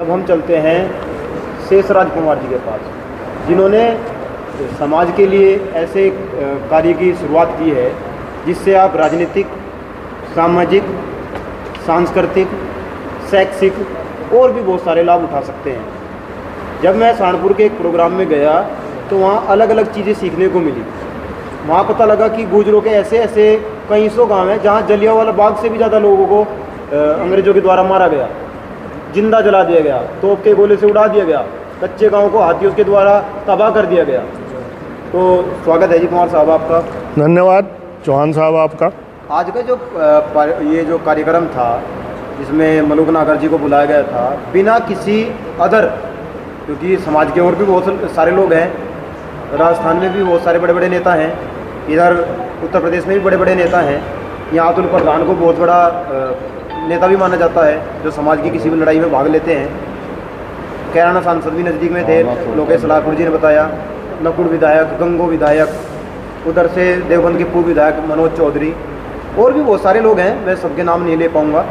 अब हम चलते हैं शेषराज कुमार जी के पास, जिन्होंने समाज के लिए ऐसे कार्य की शुरुआत की है जिससे आप राजनीतिक, सामाजिक, सांस्कृतिक, शैक्षिक और भी बहुत सारे लाभ उठा सकते हैं। जब मैं सहारनपुर के एक प्रोग्राम में गया तो वहाँ अलग अलग चीज़ें सीखने को मिली। वहाँ पता लगा कि गुजरों के ऐसे ऐसे कई सौ गांव हैं जहाँ जलियांवाला बाग से भी ज़्यादा लोगों को अंग्रेज़ों के द्वारा मारा गया, जिंदा जला दिया गया, तोप के गोले से उड़ा दिया गया, कच्चे गांव को हाथियों के द्वारा तबाह कर दिया गया। तो स्वागत है जी कुमार साहब आपका। धन्यवाद चौहान साहब आपका। आज का ये जो कार्यक्रम था जिसमें मलूक नागर जी को बुलाया गया था, बिना किसी अदर, क्योंकि समाज के और भी बहुत सारे लोग हैं, राजस्थान में भी बहुत सारे बड़े बड़े नेता हैं, इधर उत्तर प्रदेश में भी बड़े बड़े नेता हैं, यहाँ अतुल प्रधान को बहुत बड़ा नेता भी माना जाता है जो समाज की किसी भी लड़ाई में भाग लेते हैं। कैराना सांसद भी नज़दीक में थे, लोकेश लाखुड़ जी ने बताया, नकुड़ विधायक, गंगो विधायक, उधर से देवबंद के पूर्व विधायक मनोज चौधरी, और भी बहुत सारे लोग हैं, मैं सबके नाम नहीं ले पाऊँगा।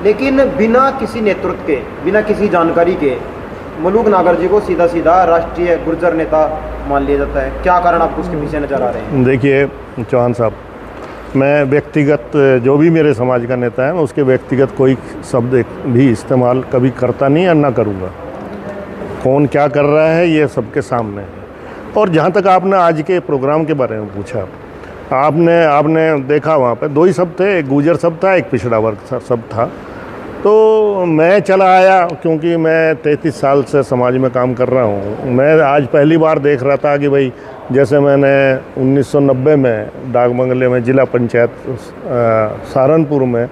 लेकिन बिना किसी नेतृत्व के, बिना किसी जानकारी के मलूक नागर जी को सीधा सीधा राष्ट्रीय गुर्जर नेता मान लिया जाता है। क्या कारण आपको उसके पीछे नजर आ रहे हैं? देखिए चौहान साहब, मैं व्यक्तिगत जो भी मेरे समाज का नेता है, मैं उसके व्यक्तिगत कोई शब्द भी इस्तेमाल कभी करता नहीं या ना करूँगा। कौन क्या कर रहा है ये सबके सामने है। और जहाँ तक आपने आज के प्रोग्राम के बारे में पूछा, आपने देखा वहाँ पे दो ही शब्द थे, एक गुर्जर शब्द था, एक पिछड़ा वर्ग शब्द था। तो मैं चला आया, क्योंकि मैं 33 साल से समाज में काम कर रहा हूँ। मैं आज पहली बार देख रहा था कि भाई, जैसे मैंने 1990 में डाक बंगले में जिला पंचायत सहारनपुर में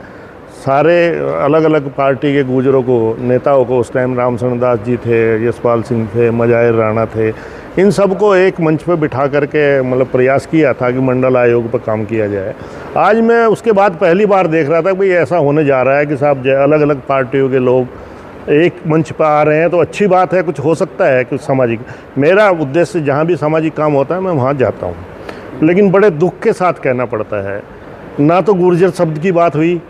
सारे अलग अलग पार्टी के गुजरों को, नेताओं को, उस टाइम रामचंद्र दास जी थे, यशपाल सिंह थे, मजाहिर राणा थे, इन सब को एक मंच पे बिठा करके मतलब प्रयास किया था कि मंडल आयोग पर काम किया जाए। आज मैं उसके बाद पहली बार देख रहा था कि भाई ऐसा होने जा रहा है कि साहब अलग अलग पार्टियों के लोग एक मंच पर आ रहे हैं, तो अच्छी बात है, कुछ हो सकता है कुछ सामाजिक। मेरा उद्देश्य जहाँ भी सामाजिक काम होता है मैं वहाँ जाता हूँ, लेकिन बड़े दुख के साथ कहना पड़ता है, ना तो गुर्जर शब्द की बात हुई।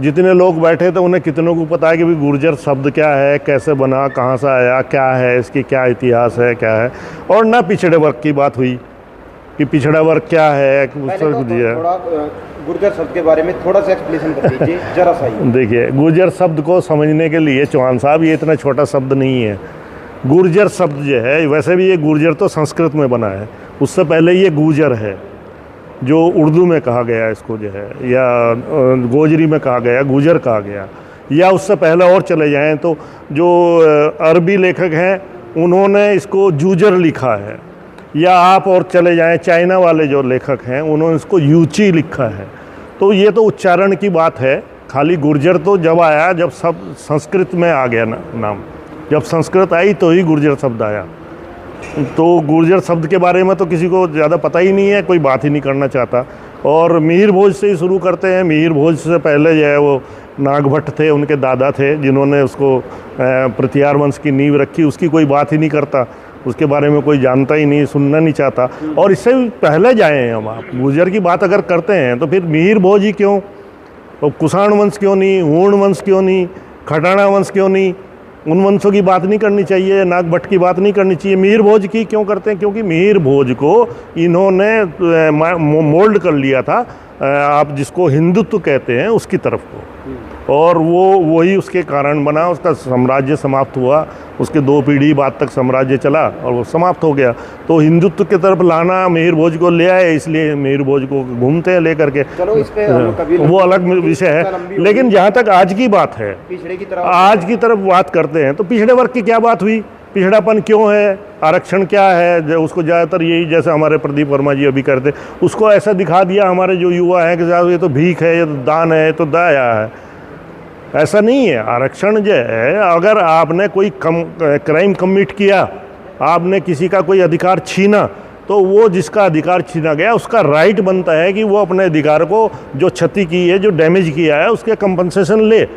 जितने लोग बैठे थे उन्हें कितनों को पता है कि भाई गुर्जर शब्द क्या है, कैसे बना, कहाँ से आया, क्या है, इसकी क्या इतिहास है, क्या है। और ना पिछड़े वर्ग की बात हुई कि पिछड़ा वर्ग क्या है। गुर्जर शब्द के बारे में थोड़ा सा एक्सप्लेनेशन कर दीजिए जरा सा ही। देखिए, गुर्जर शब्द को समझने के लिए चौहान साहब, ये इतना छोटा शब्द नहीं है। गुर्जर शब्द जो है, वैसे भी ये गुर्जर तो संस्कृत में बना है, उससे पहले ये गुर्जर है जो उर्दू में कहा गया इसको जो है, या गोजरी में कहा गया, गुजर कहा गया, या उससे पहले और चले जाएं तो जो अरबी लेखक हैं उन्होंने इसको जूजर लिखा है, या आप और चले जाएं चाइना वाले जो लेखक हैं उन्होंने इसको यूची लिखा है। तो ये तो उच्चारण की बात है। खाली गुर्जर तो जब आया, जब सब संस्कृत में आ गया नाम, जब संस्कृत आई तो ही गुर्जर शब्द आया। तो गुर्जर शब्द के बारे में तो किसी को ज़्यादा पता ही नहीं है, कोई बात ही नहीं करना चाहता। और मिहिर भोज से ही शुरू करते हैं। मिहिर भोज से पहले जो है वो नागभट्ट थे, उनके दादा थे जिन्होंने उसको प्रतिहार वंश की नींव रखी, उसकी कोई बात ही नहीं करता, उसके बारे में कोई जानता ही नहीं, सुनना नहीं चाहता। और इससे भी पहले जाएँ हम, आप गुर्जर की बात अगर करते हैं तो फिर मिहिर भोज ही क्यों, तो कुषाण वंश क्यों नहीं, हूण वंश क्यों नहीं, खटाणा वंश क्यों नहीं, उन वंशों की बात नहीं करनी चाहिए, नागभट्ट की बात नहीं करनी चाहिए, मिहिर भोज की क्यों करते हैं? क्योंकि मिहिर भोज को इन्होंने मोल्ड कर लिया था, आप जिसको हिंदुत्व कहते हैं उसकी तरफ को, और वही उसके कारण बना। उसका साम्राज्य समाप्त हुआ, उसके 2 पीढ़ी बाद तक साम्राज्य चला और वो समाप्त हो गया। तो हिंदुत्व की तरफ लाना मिहिर भोज को ले आए, इसलिए मिहिर भोज को घूमते हैं लेकर के। चलो इस पे वो अलग विषय है। लेकिन जहाँ तक आज की बात है, आज की तरफ बात करते हैं तो पिछड़े वर्ग की क्या बात हुई, पिछड़ापन क्यों है, आरक्षण क्या है, उसको ज़्यादातर यही, जैसे हमारे प्रदीप वर्मा जी अभी करते, उसको ऐसा दिखा दिया हमारे जो युवा हैं कि ये तो भीख है, ये तो दान है, ये तो दया है। ऐसा नहीं है। आरक्षण जो है, अगर आपने कोई क्राइम कमिट किया, आपने किसी का कोई अधिकार छीना, तो वो जिसका अधिकार छीना गया उसका राइट बनता है कि वो अपने अधिकार को, जो क्षति की है, जो डैमेज किया है, उसके कंपनसेशन ले।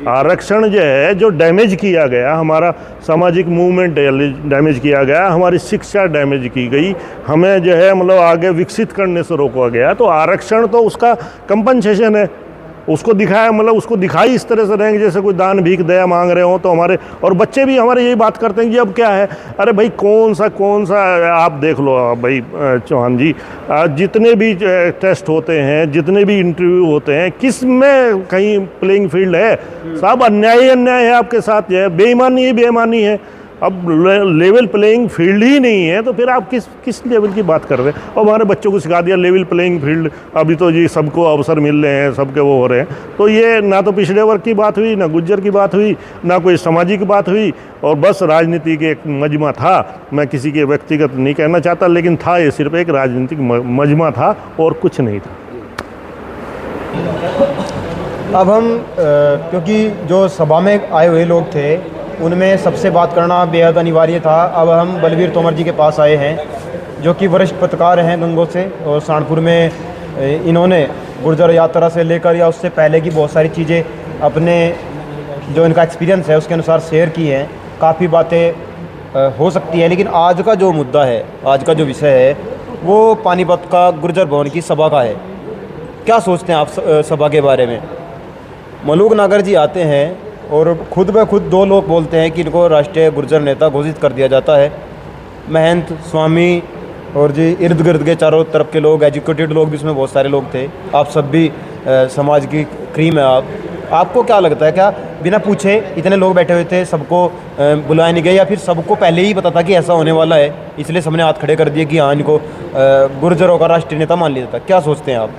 आरक्षण जो है, जो डैमेज किया गया, हमारा सामाजिक मूवमेंट डैमेज किया गया, हमारी शिक्षा डैमेज की गई, हमें जो है मतलब आगे विकसित करने से रोका गया, तो आरक्षण तो उसका कंपनसेशन है। उसको दिखाया, मतलब उसको दिखाई इस तरह से रहे हैं जैसे कोई दान भीख दया मांग रहे हो। तो हमारे और बच्चे भी हमारे यही बात करते हैं कि अब क्या है, अरे भाई कौन सा आप देख लो भाई चौहान जी, जितने भी टेस्ट होते हैं, जितने भी इंटरव्यू होते हैं, किस में कहीं प्लेइंग फील्ड है? सब अन्याय ही अन्याय है आपके साथ, जो है बेईमानी ही बेईमानी है। अब लेवल प्लेइंग फील्ड ही नहीं है तो फिर आप किस लेवल की बात कर रहे हैं? और हमारे बच्चों को सिखा दिया लेवल प्लेइंग फील्ड, अभी तो जी सबको अवसर मिल रहे हैं, सबके वो हो रहे हैं। तो ये ना तो पिछड़े वर्ग की बात हुई, ना गुज्जर की बात हुई, ना कोई सामाजिक बात हुई, और बस राजनीति के एक मजमा था। मैं किसी के व्यक्तिगत नहीं कहना चाहता, लेकिन था, ये सिर्फ एक राजनीतिक मजमा था और कुछ नहीं था। अब हम क्योंकि जो सभा में आए हुए लोग थे उनमें सबसे बात करना बेहद अनिवार्य था। अब हम बलवीर तोमर जी के पास आए हैं, जो कि वरिष्ठ पत्रकार हैं गंगोह से, और सहारनपुर में इन्होंने गुर्जर यात्रा से लेकर या उससे पहले की बहुत सारी चीज़ें अपने जो इनका एक्सपीरियंस है उसके अनुसार शेयर की हैं। काफ़ी बातें हो सकती हैं, लेकिन आज का जो मुद्दा है, आज का जो विषय है, वो पानीपत का गुर्जर भवन की सभा का है। क्या सोचते हैं आप सभा के बारे में? मलूक नागर जी आते हैं और खुद ब खुद दो लोग बोलते हैं कि इनको राष्ट्रीय गुर्जर नेता घोषित कर दिया जाता है। महंत, स्वामी और जी इर्द गिर्द के चारों तरफ के लोग, एजुकेटेड लोग भी इसमें बहुत सारे लोग थे। आप सब भी समाज की क्रीम है आपको क्या लगता है, क्या बिना पूछे इतने लोग बैठे हुए थे, सबको बुलाया नहीं गया, या फिर सबको पहले ही पता था कि ऐसा होने वाला है इसलिए सबने हाथ खड़े कर दिए कि हाँ इनको गुर्जरों का राष्ट्रीय नेता मान लिया जाता? क्या सोचते हैं आप?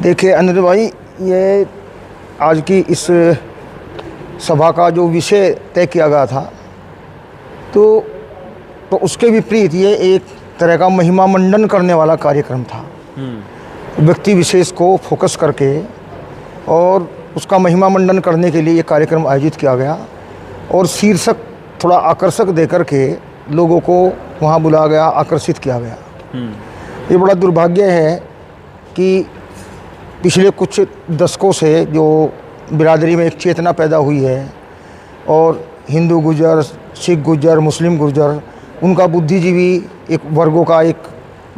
देखिए अनिल भाई, ये आज की इस सभा का जो विषय तय किया गया था तो उसके विपरीत ये एक तरह का महिमा मंडन करने वाला कार्यक्रम था। व्यक्ति विशेष को फोकस करके और उसका महिमा मंडन करने के लिए ये कार्यक्रम आयोजित किया गया, और शीर्षक थोड़ा आकर्षक देकर के लोगों को वहाँ बुलाया गया, आकर्षित किया गया। ये बड़ा दुर्भाग्य है कि पिछले कुछ दशकों से जो बिरादरी में एक चेतना पैदा हुई है, और हिंदू गुर्जर, सिख गुर्जर, मुस्लिम गुर्जर, उनका बुद्धिजीवी एक वर्गों का एक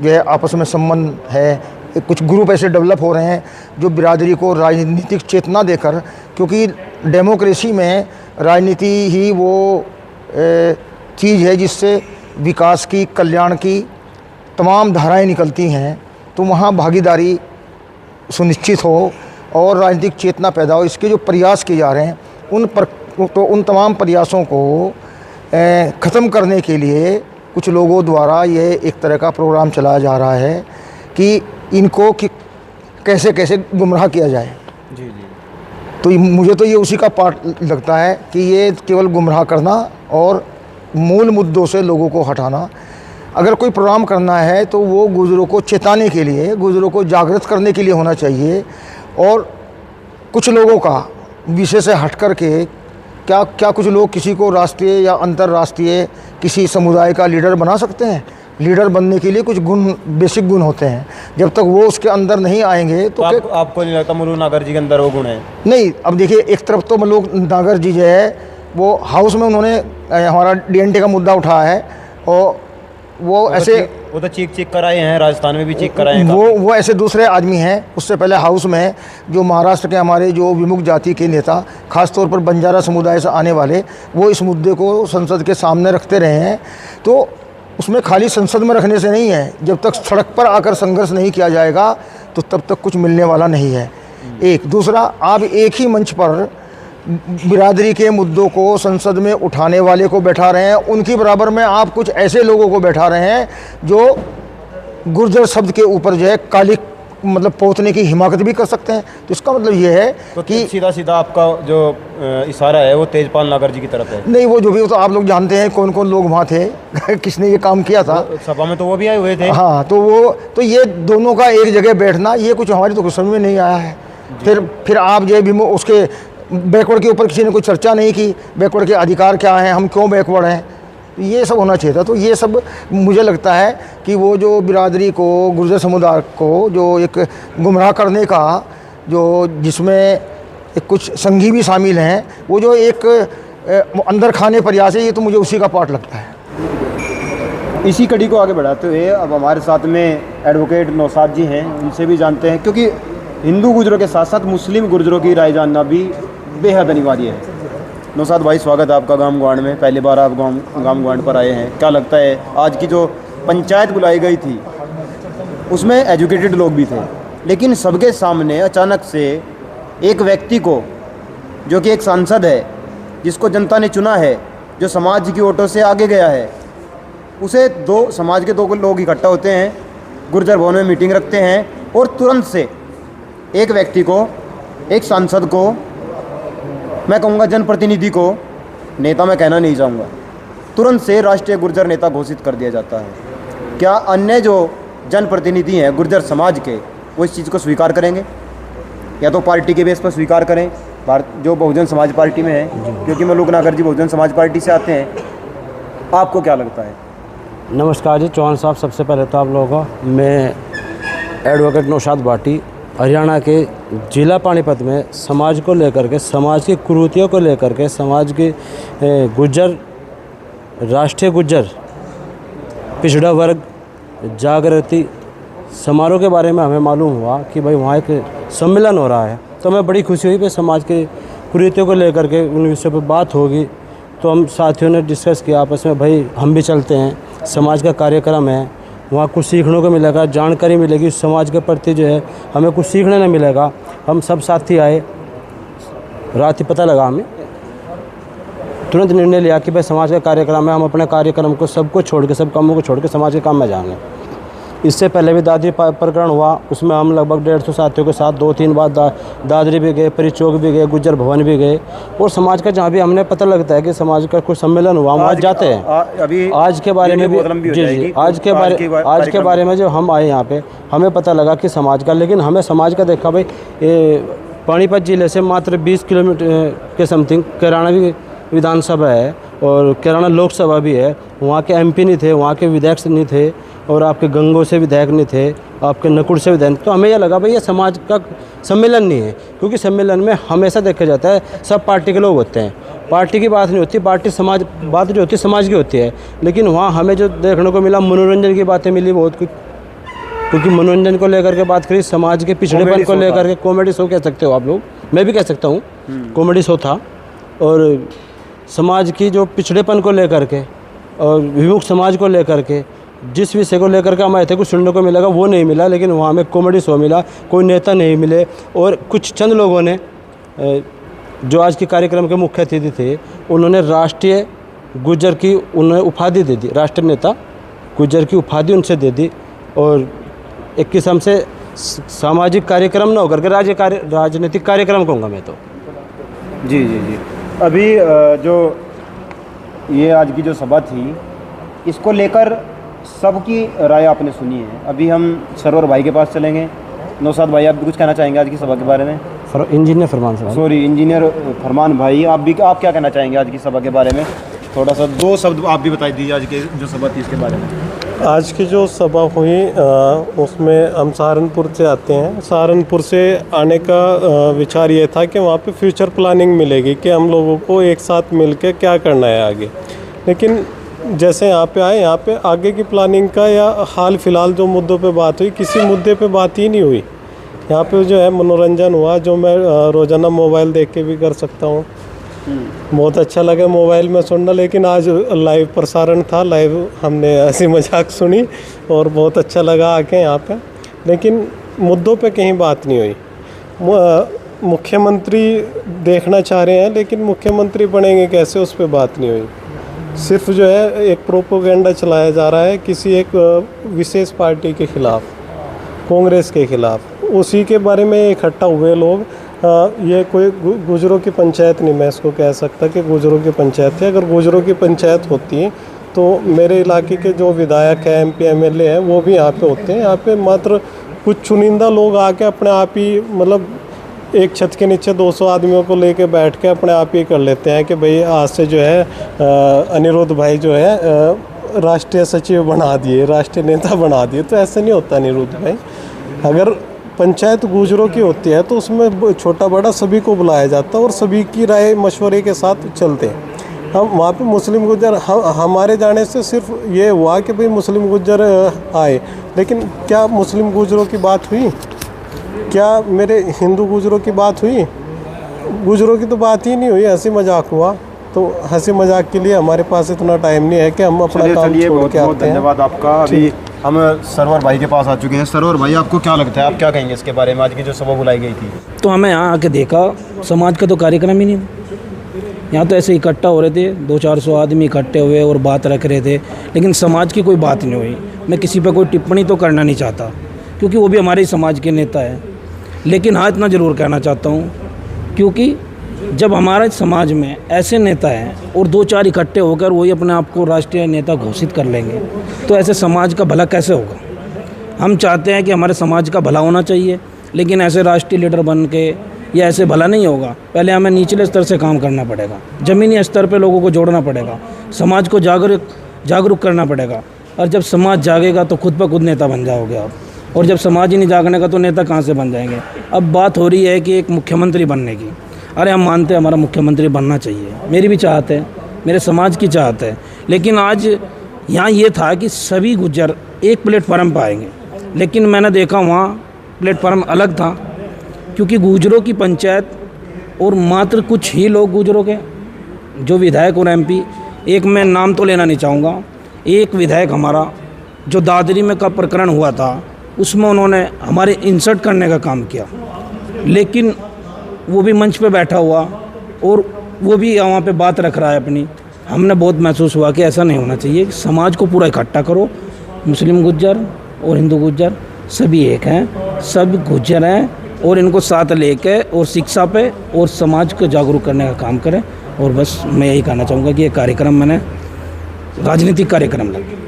जो है आपस में संबंध है। एक कुछ ग्रुप ऐसे डेवलप हो रहे हैं जो बिरादरी को राजनीतिक चेतना देकर, क्योंकि डेमोक्रेसी में राजनीति ही वो चीज़ है जिससे विकास की, कल्याण की तमाम धाराएं निकलती हैं, तो वहाँ भागीदारी सुनिश्चित हो और राजनीतिक चेतना पैदा हो। इसके जो प्रयास किए जा रहे हैं उन तमाम प्रयासों को ख़त्म करने के लिए कुछ लोगों द्वारा ये एक तरह का प्रोग्राम चलाया जा रहा है कि इनको कैसे कैसे गुमराह किया जाए। जी जी। तो मुझे तो ये उसी का पार्ट लगता है कि ये केवल गुमराह करना और मूल मुद्दों से लोगों को हटाना। अगर कोई प्रोग्राम करना है तो वो गुर्जरों को चेताने के लिए, गुर्जरों को जागृत करने के लिए होना चाहिए, और कुछ लोगों का विषय से हट कर के क्या कुछ लोग किसी को राष्ट्रीय या अंतर्राष्ट्रीय किसी समुदाय का लीडर बना सकते हैं? लीडर बनने के लिए कुछ गुण, बेसिक गुण होते हैं, जब तक वो उसके अंदर नहीं आएंगे तो आपको नहीं लगता मलूक नागर जी के अंदर वो गुण है? नहीं। अब देखिए, एक तरफ तो मलूक नागर जी जो है वो हाउस में उन्होंने हमारा DNT का मुद्दा उठाया है, और वो तो चीख कराए हैं, राजस्थान में भी चीख कराए हैं। वो ऐसे दूसरे आदमी हैं। उससे पहले हाउस में जो महाराष्ट्र के हमारे जो विमुख जाति के नेता, खासतौर पर बंजारा समुदाय से आने वाले, वो इस मुद्दे को संसद के सामने रखते रहे हैं। तो उसमें खाली संसद में रखने से नहीं है, जब तक सड़क पर आकर संघर्ष नहीं किया जाएगा तो तब तक कुछ मिलने वाला नहीं है। एक दूसरा, आप एक ही मंच पर बिरादरी के मुद्दों को संसद में उठाने वाले को बैठा रहे हैं, उनकी बराबर में आप कुछ ऐसे लोगों को बैठा रहे हैं जो गुर्जर शब्द के ऊपर जो है काली मतलब पोतने की हिमाकत भी कर सकते हैं। तो इसका मतलब ये है तो कि सीधा आपका जो इशारा है वो तेजपाल नागर जी की तरफ है? नहीं, वो जो भी हो, तो आप लोग जानते हैं कौन कौन लोग वहाँ थे किसने ये काम किया था। सभा में तो वो भी आए हुए थे। हाँ, तो ये दोनों का एक जगह बैठना, ये कुछ हमारी तो कुछ समझ में नहीं आया है। फिर आप जो भी उसके बैकवर्ड के ऊपर किसी ने कोई चर्चा नहीं की, बैकवर्ड के अधिकार क्या हैं, हम क्यों बैकवर्ड हैं, ये सब होना चाहिए था। तो ये सब मुझे लगता है कि वो जो बिरादरी को, गुर्जर समुदाय को जो एक गुमराह करने का, जो जिसमें एक कुछ संघी भी शामिल हैं, वो जो एक अंदर खाने प्रयास है, ये तो मुझे उसी का पार्ट लगता है। इसी कड़ी को आगे बढ़ाते हुए अब हमारे साथ में एडवोकेट नौशाद जी हैं, उनसे भी जानते हैं, क्योंकि हिंदू गुर्जरों के साथ साथ मुस्लिम गुर्जरों की राय जानना भी बेहद अनिवार्य है। नौशाद भाई, स्वागत है आपका गाम ग्वाड़ में। पहली बार आप गाम ग्वाड़ पर आए हैं। क्या लगता है आज की जो पंचायत बुलाई गई थी उसमें एजुकेटेड लोग भी थे, लेकिन सबके सामने अचानक से एक व्यक्ति को, जो कि एक सांसद है, जिसको जनता ने चुना है, जो समाज की वोटों से आगे गया है, उसे समाज के दो लोग इकट्ठा होते हैं, गुर्जर भवन में मीटिंग रखते हैं और तुरंत से एक व्यक्ति को, एक सांसद को, मैं कहूँगा जनप्रतिनिधि को, नेता मैं कहना नहीं चाहूँगा, तुरंत से राष्ट्रीय गुर्जर नेता घोषित कर दिया जाता है। क्या अन्य जो जनप्रतिनिधि हैं गुर्जर समाज के, वो इस चीज़ को स्वीकार करेंगे, या तो पार्टी के बेस पर स्वीकार करें, जो बहुजन समाज पार्टी में है, क्योंकि मलूक नागर जी बहुजन समाज पार्टी से आते हैं। आपको क्या लगता है? नमस्कार जी चौहान साहब, सबसे पहले तो आप लोगों को मैं एडवोकेट नौशाद भाटी हरियाणा के जिला पानीपत में समाज को लेकर के, समाज की कुरीतियों को लेकर के, समाज के गुज्जर, राष्ट्रीय गुज्जर पिछड़ा वर्ग जागृति समारोह के बारे में हमें मालूम हुआ कि भाई वहाँ एक सम्मेलन हो रहा है। तो हमें बड़ी खुशी हुई कि समाज के कुरीतियों को लेकर के उन विषयों पर बात होगी। तो हम साथियों ने डिस्कस किया आपस में, भाई हम भी चलते हैं, समाज का कार्यक्रम है, वहाँ कुछ सीखने को मिलेगा, जानकारी मिलेगी समाज के प्रति, जो है हमें कुछ सीखने को मिलेगा। हम सब साथी आए, रात ही पता लगा, हमें तुरंत निर्णय लिया कि भाई समाज का कार्यक्रम है, हम अपने कार्यक्रम को सबको छोड़ के, सब कामों को छोड़ के समाज के काम में जाएंगे। इससे पहले भी दादरी प्रकरण हुआ, उसमें हम लगभग 150 साथियों के साथ 2-3 बार दादरी भी गए, परिचौक भी गए, गुज्जर भवन भी गए, और समाज का जहाँ भी हमने पता लगता है कि समाज का कुछ सम्मेलन हुआ, वहाँ जाते हैं। अभी आज के बारे में भी जी आज के बारे में जो हम आए यहाँ पे, हमें पता लगा कि समाज का, लेकिन हमें समाज का देखा भाई, पानीपत जिले से मात्र 20 किलोमीटर के समथिंग कैराना भी विधानसभा है और कैराना लोकसभा भी है। वहाँ के MP नहीं थे, वहाँ के विधायक नहीं थे, और आपके गंगों से विधायक नहीं थे, आपके नकुड़ से विधायक। तो हमें यह लगा भाई ये समाज का सम्मेलन नहीं है, क्योंकि सम्मेलन में हमेशा देखा जाता है सब पार्टी के लोग होते हैं, पार्टी की बात नहीं होती, पार्टी समाज बात जो होती है समाज की होती है। लेकिन वहाँ हमें जो देखने को मिला, मनोरंजन की बातें मिली बहुत कुछ, क्योंकि मनोरंजन को लेकर के बात करी, समाज के पिछड़ेपन को लेकर के, कॉमेडी शो कह सकते हो आप लोग, मैं भी कह सकता हूँ कॉमेडी शो था, और समाज की जो पिछड़ेपन को लेकर के और विमुख समाज को लेकर के, जिस विषय को लेकर के हम आए थे, कुछ सुनने को मिलेगा वो नहीं मिला, लेकिन वहाँ हमें कॉमेडी शो मिला, कोई नेता नहीं मिले। और कुछ चंद लोगों ने, जो आज के कार्यक्रम के मुख्य अतिथि थे, उन्होंने राष्ट्रीय गुज्जर की उन्हें उपाधि दे दी, राष्ट्रीय नेता गुज्जर की उपाधि उनसे दे दी, और एक किस्म से सामाजिक कार्यक्रम ना होकर के राजनीतिक कार्यक्रम कहूँगा मैं तो। जी जी जी। अभी जो ये आज की जो सभा थी, इसको लेकर सबकी राय आपने सुनी है। अभी हम सरवर भाई के पास चलेंगे। नौशाद भाई, आप भी कुछ कहना चाहेंगे आज की सभा के बारे में? इंजीनियर फरमान साहब, सॉरी, इंजीनियर फरमान भाई, आप क्या कहना चाहेंगे आज की सभा के बारे में? थोड़ा सा 2 शब्द आप भी बता दीजिए आज के जो सभा थी इसके बारे में। आज की जो सभा हुई उसमें हम सहारनपुर से आते हैं। सहारनपुर से आने का विचार ये था कि वहाँ पे फ्यूचर प्लानिंग मिलेगी कि हम लोगों को एक साथ मिलकर क्या करना है आगे। लेकिन जैसे यहाँ पे आए, यहाँ पे आगे की प्लानिंग का या हाल फिलहाल जो मुद्दों पे बात हुई, किसी मुद्दे पे बात ही नहीं हुई। यहाँ पे जो है मनोरंजन हुआ, जो मैं रोज़ाना मोबाइल देख के भी कर सकता हूँ। बहुत अच्छा लगा मोबाइल में सुनना, लेकिन आज लाइव प्रसारण था, लाइव हमने हंसी मजाक सुनी और बहुत अच्छा लगा आके यहाँ पे। लेकिन मुद्दों पे कहीं बात नहीं हुई। मुख्यमंत्री देखना चाह रहे हैं, लेकिन मुख्यमंत्री बनेंगे कैसे, उस पर बात नहीं हुई। सिर्फ जो है एक प्रोपोगेंडा चलाया जा रहा है किसी एक विशेष पार्टी के ख़िलाफ़, कांग्रेस के ख़िलाफ़। उसी के बारे में इकट्ठा हुए लोग। ये कोई गुजरों की पंचायत नहीं, मैं इसको कह सकता कि गुजरों की पंचायत है। अगर गुजरों की पंचायत होती तो मेरे इलाके के जो विधायक हैं, MP MLA हैं, वो भी यहाँ पे होते हैं। यहाँ पे मात्र कुछ चुनिंदा लोग आके अपने आप ही, मतलब एक छत के नीचे 200 आदमियों को लेके बैठ के अपने आप ही कर लेते हैं कि भाई आज से जो है अनिरुद्ध भाई जो है राष्ट्रीय सचिव बना दिए, राष्ट्रीय नेता बना दिए। तो ऐसे नहीं होता अनिरुद्ध भाई। अगर पंचायत गुजरों की होती है तो उसमें छोटा बड़ा सभी को बुलाया जाता है और सभी की राय मशवरे के साथ चलते हैं। हम वहाँ पे मुस्लिम गुज्जर, हमारे जाने से सिर्फ ये हुआ कि भाई मुस्लिम गुज्जर आए, लेकिन क्या मुस्लिम गुज्जरों की बात हुई? क्या मेरे हिंदू गुजरों की बात हुई? गुजरों की तो बात ही नहीं हुई, हंसी मजाक हुआ। तो हंसी मजाक के लिए हमारे पास इतना टाइम नहीं है कि हम अपना काम छोड़ के आते हैं। धन्यवाद आपका। अभी हम सरवर भाई के पास आ चुके हैं। सरवर भाई, आपको क्या लगता है, आप क्या कहेंगे इसके बारे में, आज की जो सभा बुलाई गई थी? तो हमें यहाँ आके देखा समाज का तो कार्यक्रम ही नहीं। यहाँ तो ऐसे इकट्ठा हो रहे थे, 200-400 आदमी इकट्ठे हुए और बात रख रहे थे, लेकिन समाज की कोई बात नहीं हुई। मैं किसी पर कोई टिप्पणी तो करना नहीं चाहता, क्योंकि वो भी हमारे ही समाज के नेता है। लेकिन हाँ, इतना ज़रूर कहना चाहता हूँ, क्योंकि जब हमारे समाज में ऐसे नेता हैं और 2-4 इकट्ठे होकर वही अपने आप को राष्ट्रीय नेता घोषित कर लेंगे, तो ऐसे समाज का भला कैसे होगा? हम चाहते हैं कि हमारे समाज का भला होना चाहिए, लेकिन ऐसे राष्ट्रीय लीडर बन के या ऐसे भला नहीं होगा। पहले हमें निचले स्तर से काम करना पड़ेगा, ज़मीनी स्तर पे लोगों को जोड़ना पड़ेगा, समाज को जागरूक करना पड़ेगा। और जब समाज जागेगा तो खुद ब खुद नेता बन जाओगे आप, और जब समाज ही नहीं जागने का तो नेता कहाँ से बन जाएंगे? अब बात हो रही है कि एक मुख्यमंत्री बनने की। अरे हम मानते हैं हमारा मुख्यमंत्री बनना चाहिए, मेरी भी चाहत है, मेरे समाज की चाहत है, लेकिन आज यहाँ ये था कि सभी गुज्जर एक प्लेटफार्म पर आएंगे, लेकिन मैंने देखा वहाँ प्लेटफार्म अलग था, क्योंकि गुजरों की पंचायत और मात्र कुछ ही लोग गुजरों के जो विधायक और एमपी, एक मैं नाम तो लेना नहीं चाहूँगा, एक विधायक हमारा जो दादरी में का प्रकरण हुआ था उसमें उन्होंने हमारे इंसर्ट करने का काम किया, लेकिन वो भी मंच पे बैठा हुआ और वो भी वहाँ पे बात रख रहा है अपनी। हमने बहुत महसूस हुआ कि ऐसा नहीं होना चाहिए, समाज को पूरा इकट्ठा करो। मुस्लिम गुज्जर और हिंदू गुज्जर सभी एक हैं, सब गुज्जर हैं, और इनको साथ लेके और शिक्षा पे और समाज को जागरूक करने का काम करें। और बस मैं यही कहना चाहूँगा कि ये कार्यक्रम मैंने राजनीतिक कार्यक्रम लगा।